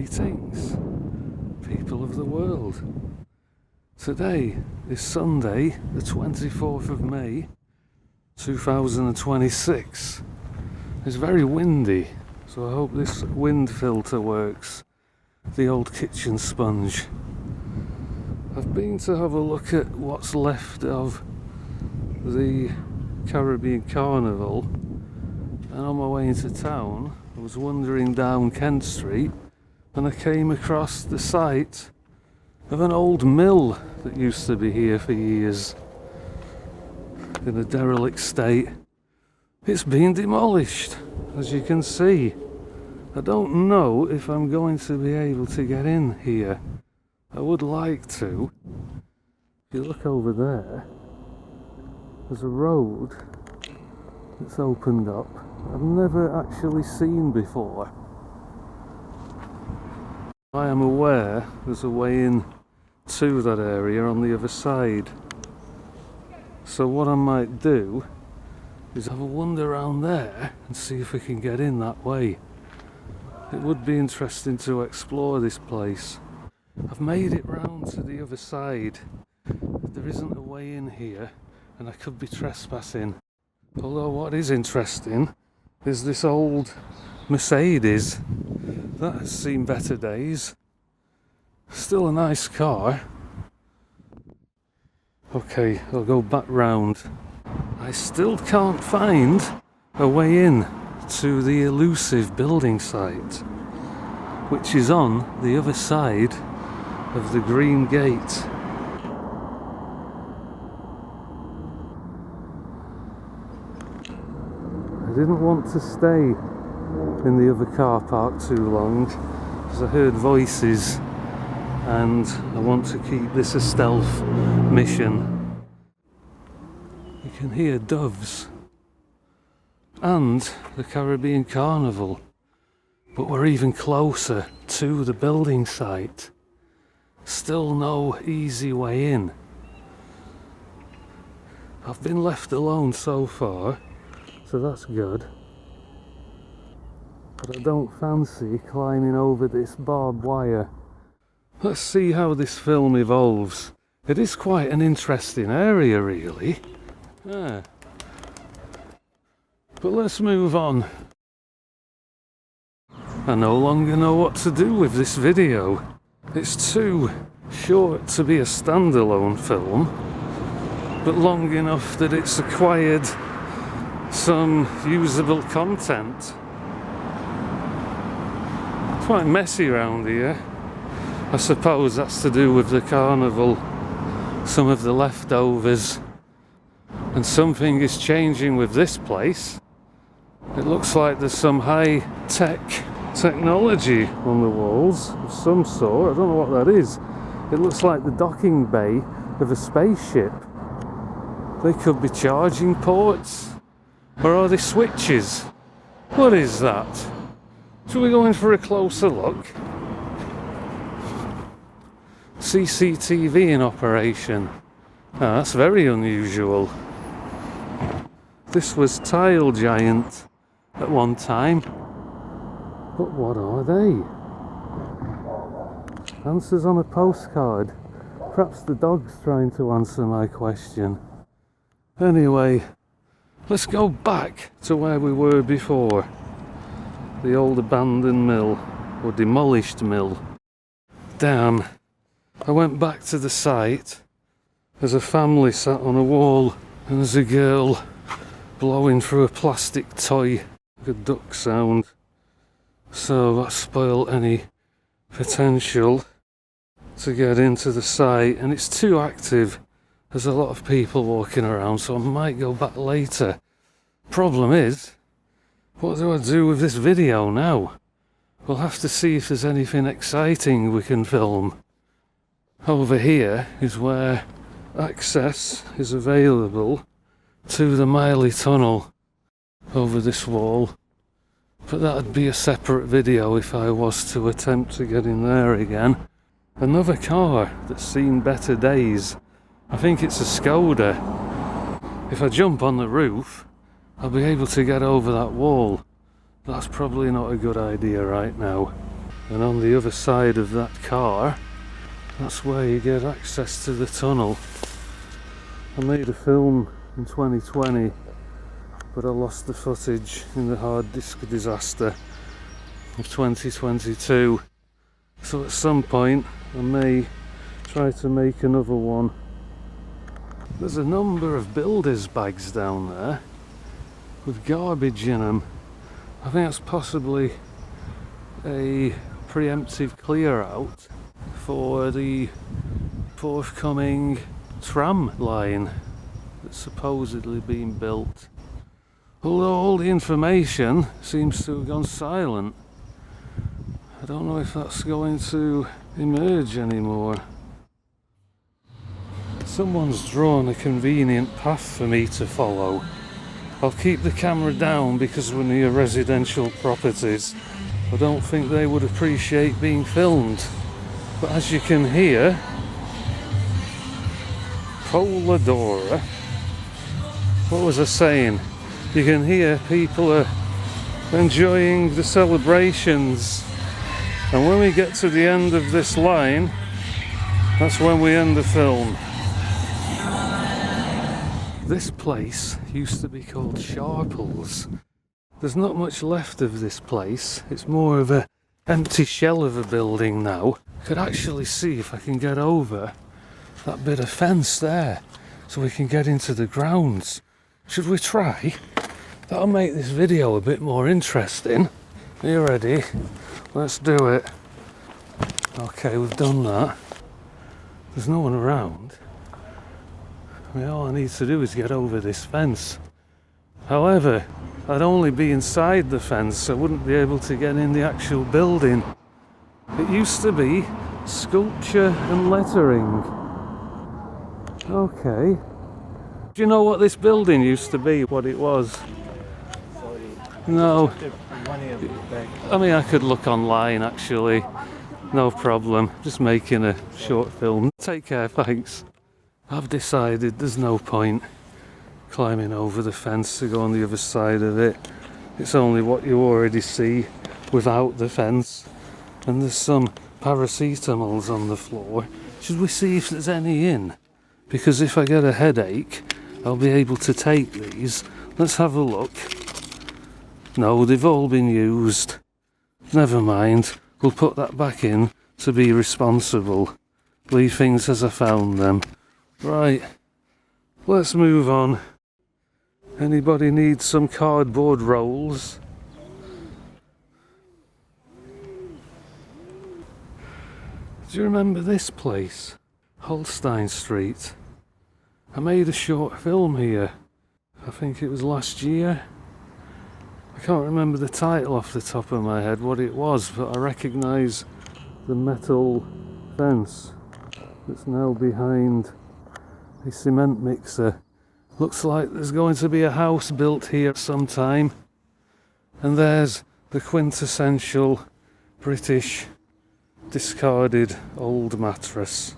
Greetings, people of the world. Today is Sunday, the 24th of May, 2026. It's very windy, so I hope this wind filter works. The old kitchen sponge. I've been to have a look at what's left of the Caribbean Carnival, and on my way into town I was wandering down Kent Street and I came across the site of an old mill that used to be here for years in a derelict state. It's been demolished, as you can see. I don't know if I'm going to be able to get in here. I would like to. If you look over there, there's a road that's opened up I've never actually seen before. I am aware there's a way in to that area on the other side. So what I might do is have a wander around there and see if we can get in that way. It would be interesting to explore this place. I've made it round to the other side. There isn't a way in here and I could be trespassing. Although what is interesting is this old Mercedes. That has seen better days. Still a nice car. Okay, I'll go back round. I still can't find a way in to the elusive building site, which is on the other side of the green gate. I didn't want to stay in the other car park too long because I heard voices and I want to keep this a stealth mission. You can hear doves and the Caribbean Carnival, but we're even closer to the building site. Still no easy way in. I've been left alone so far, so that's good. But I don't fancy climbing over this barbed wire. Let's see how this film evolves. It is quite an interesting area, really. Yeah. But let's move on. I no longer know what to do with this video. It's too short to be a standalone film, but long enough that it's acquired some usable content. Quite messy around here. I suppose that's to do with the carnival, some of the leftovers, and something is changing with this place. It looks like there's some high-tech technology on the walls of some sort. I don't know what that is. It looks like the docking bay of a spaceship. They could be charging ports, or are they switches? What is that? Should we go in for a closer look? CCTV in operation. Ah, that's very unusual. This was Tile Giant at one time. But what are they? Answers on a postcard. Perhaps the dog's trying to answer my question. Anyway, let's go back to where we were before. The old abandoned mill, or demolished mill. Damn. I went back to the site. There's a family sat on a wall and there's a girl blowing through a plastic toy, like a duck sound. So that spoiled any potential to get into the site, and it's too active. There's a lot of people walking around, so I might go back later. Problem is, what do I do with this video now? We'll have to see if there's anything exciting we can film. Over here is where access is available to the Miley Tunnel over this wall. But that'd be a separate video if I was to attempt to get in there again. Another car that's seen better days. I think it's a Skoda. If I jump on the roof, I'll be able to get over that wall. That's probably not a good idea right now. And on the other side of that car, that's where you get access to the tunnel. I made a film in 2020, but I lost the footage in the hard disk disaster of 2022. So at some point I may try to make another one. There's a number of builders' bags down there with garbage in them. I think that's possibly a preemptive clear out for the forthcoming tram line that's supposedly being built. Although all the information seems to have gone silent. I don't know if that's going to emerge anymore. Someone's drawn a convenient path for me to follow. I'll keep the camera down because we're near residential properties. I don't think they would appreciate being filmed. But as you can hear, Poladora. What was I saying? You can hear people are enjoying the celebrations. And when we get to the end of this line, that's when we end the film. This place used to be called Sharples. There's not much left of this place. It's more of an empty shell of a building now. I could actually see if I can get over that bit of fence there so we can get into the grounds. Should we try? That'll make this video a bit more interesting. Are you ready? Let's do it. Okay, we've done that. There's no one around. I mean, all I need to do is get over this fence. However, I'd only be inside the fence. I wouldn't be able to get in the actual building. It used to be sculpture and lettering. Okay. Do you know what this building used to be? What it was? No. I mean, I could look online actually. No problem. Just making a short film. Take care, thanks. I've decided there's no point climbing over the fence to go on the other side of it. It's only what you already see without the fence. And there's some paracetamols on the floor. Should we see if there's any in? Because if I get a headache, I'll be able to take these. Let's have a look. No, they've all been used. Never mind. We'll put that back in to be responsible. Leave things as I found them. Right, let's move on. Anybody need some cardboard rolls? Do you remember this place? Holstein Street. I made a short film here. I think it was last year. I can't remember the title off the top of my head, what it was, but I recognise the metal fence that's now behind a cement mixer. Looks like there's going to be a house built here sometime. And there's the quintessential British discarded old mattress.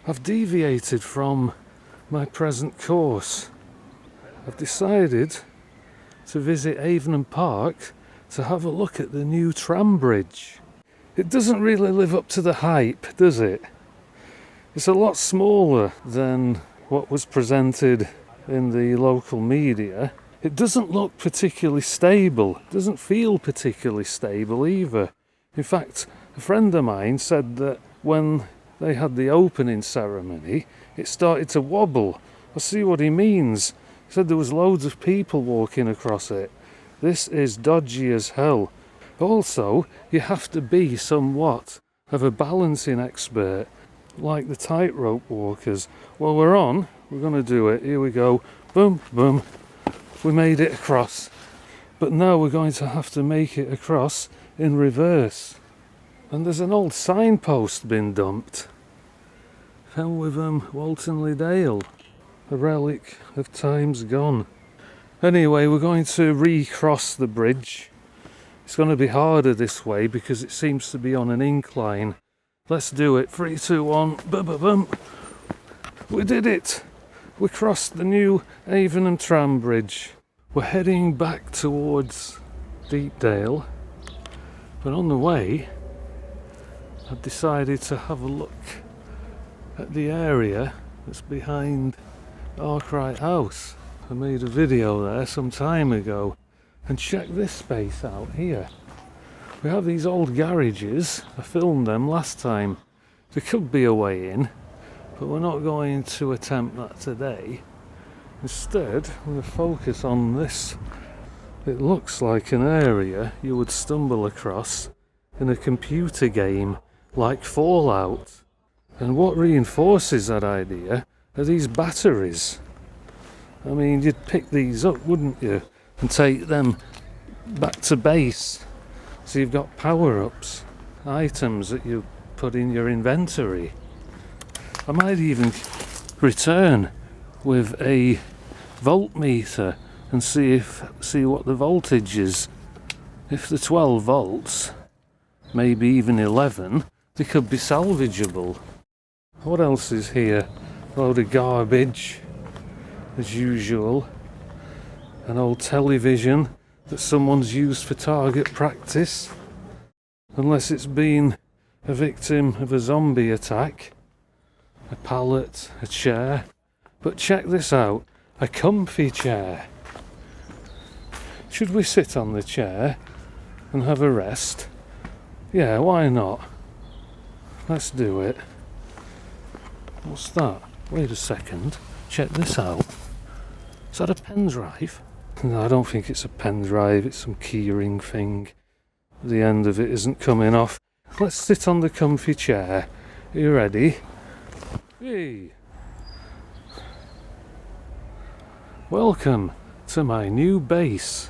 I've deviated from my present course. I've decided to visit Avon Park to have a look at the new tram bridge. It doesn't really live up to the hype, does it? It's a lot smaller than what was presented in the local media. It doesn't look particularly stable. It doesn't feel particularly stable either. In fact, a friend of mine said that when they had the opening ceremony, it started to wobble. I see what he means. He said there was loads of people walking across it. This is dodgy as hell. Also, you have to be somewhat of a balancing expert, like the tightrope walkers. Well, we're on. We're going to do it. Here we go. Boom, boom. We made it across. But now we're going to have to make it across in reverse. And there's an old signpost been dumped. Hanover, Waltonley Dale. A relic of times gone. Anyway, we're going to recross the bridge. It's going to be harder this way because it seems to be on an incline. Let's do it. 3, 2, 1. Boom. We did it. We crossed the new Avon tram bridge. We're heading back towards Deepdale. But on the way, I decided to have a look at the area that's behind Arkwright House. I made a video there some time ago, and check this space out here. We have these old garages. I filmed them last time. There could be a way in, but we're not going to attempt that today. Instead, I'm going to focus on this. It looks like an area you would stumble across in a computer game like Fallout. And what reinforces that idea are these batteries. I mean, you'd pick these up, wouldn't you? And take them back to base. So you've got power-ups, items that you put in your inventory. I might even return with a voltmeter and see what the voltage is. If the 12 volts, maybe even 11, they could be salvageable. What else is here? A load of garbage, as usual. An old television that someone's used for target practice, unless it's been a victim of a zombie attack. A pallet, a chair. But check this out, a comfy chair. Should we sit on the chair and have a rest? Yeah, why not? Let's do it. What's that? Wait a second. Check this out. Is that a pen drive? No, I don't think it's a pen drive. It's some keyring thing. The end of it isn't coming off. Let's sit on the comfy chair. Are you ready? Hey! Welcome to my new base.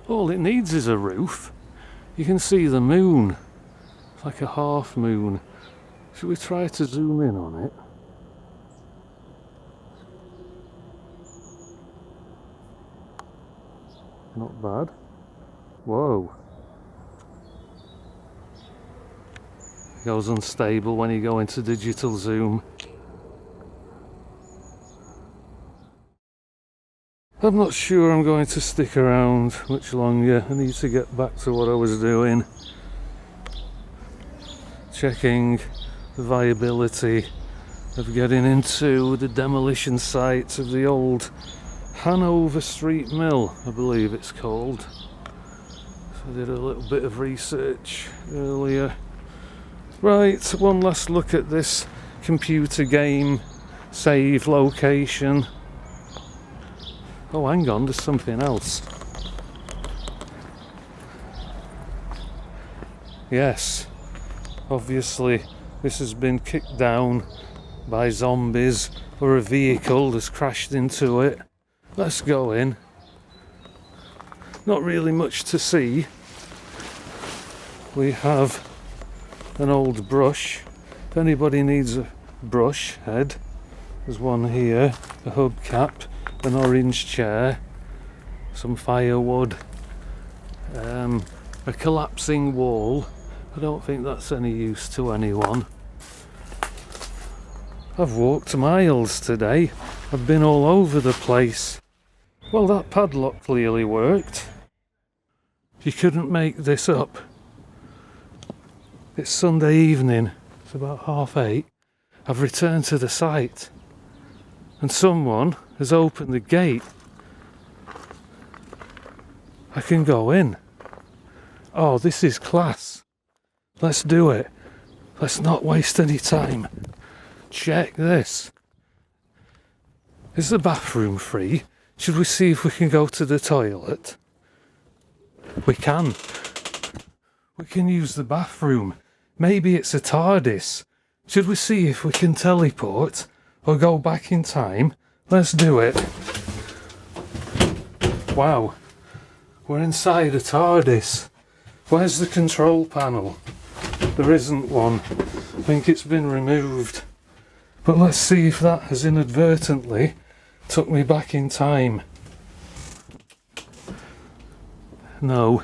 All it needs is a roof. You can see the moon. It's like a half moon. Should we try to zoom in on it? Not bad. Whoa. It goes unstable when you go into digital zoom. I'm not sure I'm going to stick around much longer. I need to get back to what I was doing. Checking the viability of getting into the demolition site of the old Hanover Street Mill, I believe it's called. So I did a little bit of research earlier. Right, one last look at this computer game save location. Oh, hang on, there's something else. Yes, obviously this has been kicked down by zombies or a vehicle that's crashed into it. Let's go in. Not really much to see. We have an old brush. If anybody needs a brush head, there's one here, a hubcap, an orange chair, some firewood, a collapsing wall. I don't think that's any use to anyone. I've walked miles today. I've been all over the place. Well, that padlock clearly worked. You couldn't make this up. It's Sunday evening. It's about 8:30. I've returned to the site and someone has opened the gate. I can go in. Oh, this is class. Let's do it. Let's not waste any time. Check this. Is the bathroom free? Should we see if we can go to the toilet? We can. We can use the bathroom. Maybe it's a TARDIS. Should we see if we can teleport or go back in time? Let's do it. Wow. We're inside a TARDIS. Where's the control panel? There isn't one. I think it's been removed. But let's see if that has inadvertently took me back in time. No.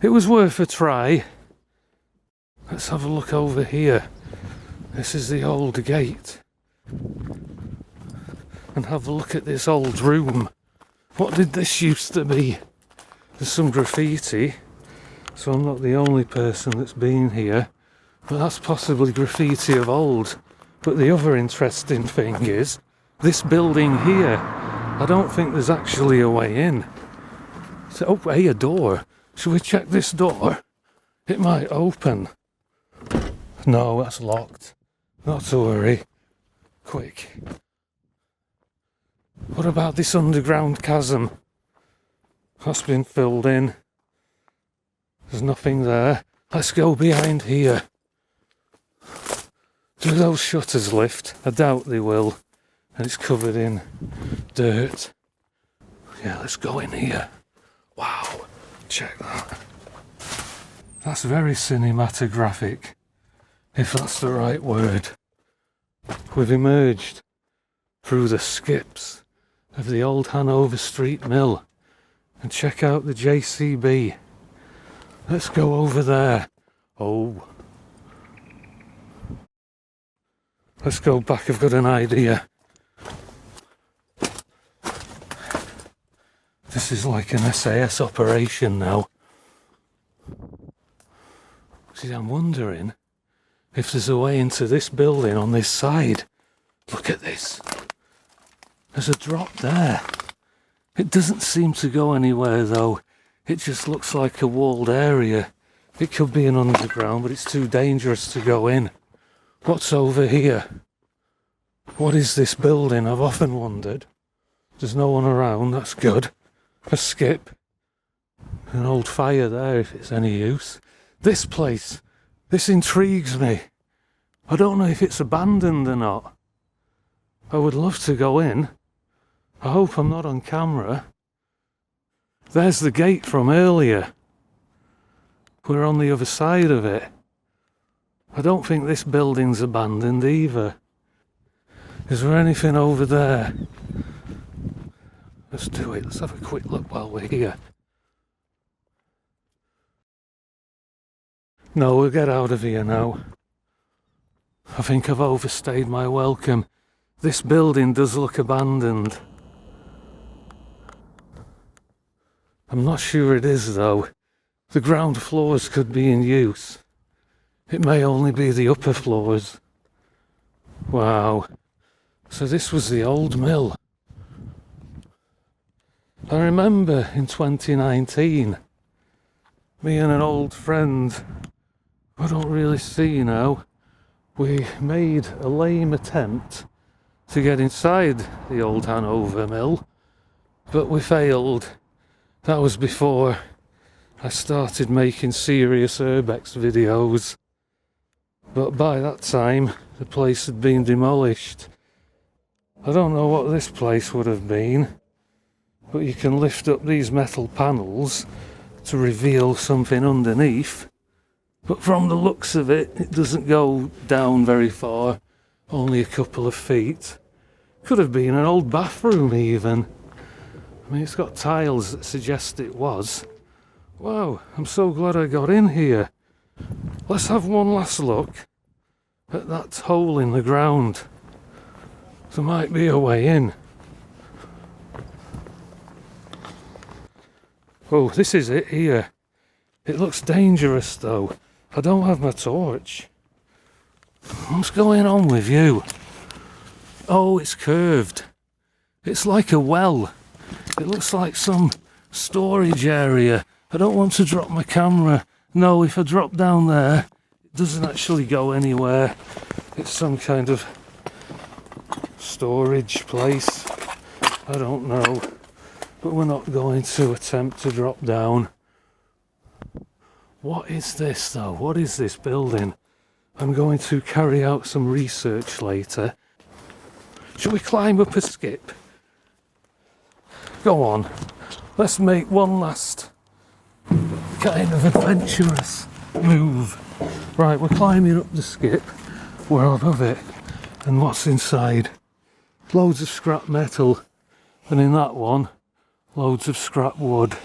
It was worth a try. Let's have a look over here. This is the old gate. And have a look at this old room. What did this used to be? There's some graffiti, so I'm not the only person that's been here, but that's possibly graffiti of old. But the other interesting thing is, this building here, I don't think there's actually a way in. So, oh, hey, a door. Should we check this door? It might open. No, that's locked. Not to worry. Quick. What about this underground chasm? That's been filled in. There's nothing there. Let's go behind here. Do those shutters lift? I doubt they will. And it's covered in dirt. Yeah, let's go in here. Wow, check that. That's very cinematographic, if that's the right word. We've emerged through the skips of the old Hanover Street Mill and check out the JCB. Let's go over there. Oh. Let's go back, I've got an idea. This is like an SAS operation now. See, I'm wondering if there's a way into this building on this side. Look at this. There's a drop there. It doesn't seem to go anywhere though. It just looks like a walled area. It could be an underground, but it's too dangerous to go in. What's over here? What is this building? I've often wondered. There's no one around, that's good. A skip. An old fire there if it's any use. This place, this intrigues me. I don't know if it's abandoned or not. I would love to go in. I hope I'm not on camera. There's the gate from earlier. We're on the other side of it. I don't think this building's abandoned either. Is there anything over there? Let's do it. Let's have a quick look while we're here. No, we'll get out of here now. I think I've overstayed my welcome. This building does look abandoned. I'm not sure it is though. The ground floors could be in use. It may only be the upper floors. Wow. So this was the old mill. I remember in 2019, me and an old friend, I don't really see now, we made a lame attempt to get inside the old Hanover mill, but we failed. That was before I started making serious urbex videos. But by that time, the place had been demolished. I don't know what this place would have been, but you can lift up these metal panels to reveal something underneath. But from the looks of it, it doesn't go down very far, only a couple of feet. Could have been an old bathroom even. I mean, it's got tiles that suggest it was. Wow, I'm so glad I got in here. Let's have one last look at that hole in the ground. There might be a way in. Oh, this is it here. It looks dangerous though. I don't have my torch. What's going on with you? Oh, it's curved. It's like a well. It looks like some storage area. I don't want to drop my camera. No, if I drop down there, it doesn't actually go anywhere. It's some kind of storage place. I don't know. But we're not going to attempt to drop down. What is this though? What is this building? I'm going to carry out some research later. Shall we climb up a skip? Go on. Let's make one last kind of adventurous move. Right, we're climbing up the skip. We're above it. And what's inside? Loads of scrap metal. And in that one, loads of scrap wood.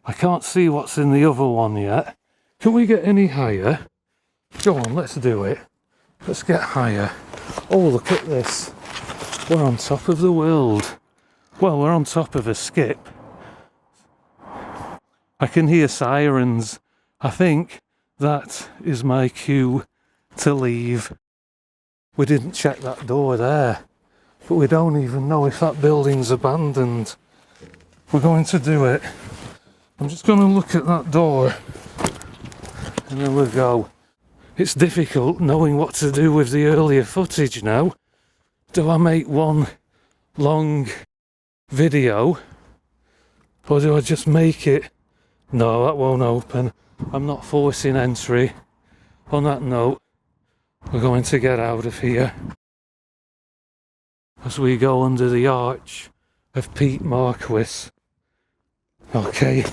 I can't see what's in the other one yet. Can we get any higher? Go on, let's do it. Let's get higher. Oh, look at this. We're on top of the world. Well, we're on top of a skip. I can hear sirens. I think that is my cue to leave. We didn't check that door there, but we don't even know if that building's abandoned. We're going to do it. I'm just going to look at that door and then we'll go. It's difficult knowing what to do with the earlier footage now. Do I make one long video or do I just make it? No, that won't open. I'm not forcing entry. On that note, we're going to get out of here as we go under the arch of Pete Marquis. Okay,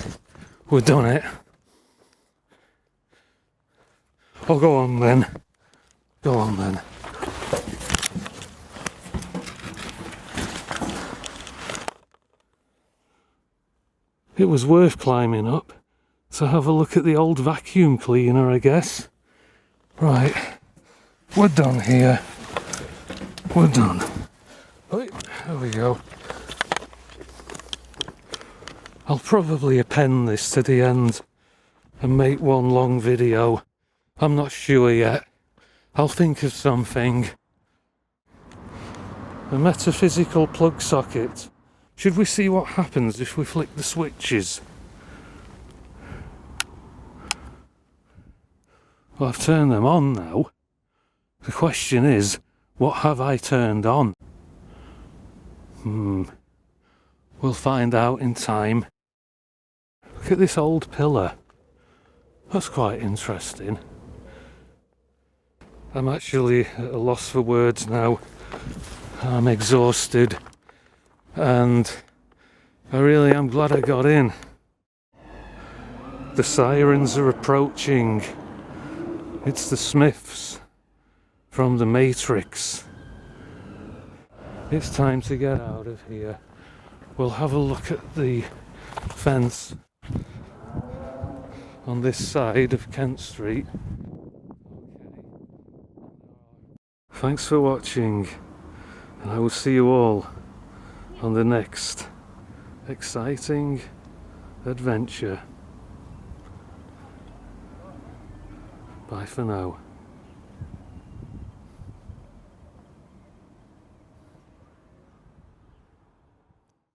we've done it. Oh, go on then. Go on then. It was worth climbing up to have a look at the old vacuum cleaner, I guess. Right, we're done here. We're done. Right, there we go. I'll probably append this to the end and make one long video. I'm not sure yet. I'll think of something. A metaphysical plug socket. Should we see what happens if we flick the switches? Well, I've turned them on now. The question is, what have I turned on? We'll find out in time. Look at this old pillar. That's quite interesting. I'm actually at a loss for words now. I'm exhausted. And I really am glad I got in. The sirens are approaching. It's the Smiths from the Matrix. It's time to get out of here. We'll have a look at the fence on this side of Kent Street. Thanks for watching, and I will see you all on the next exciting adventure. Bye for now.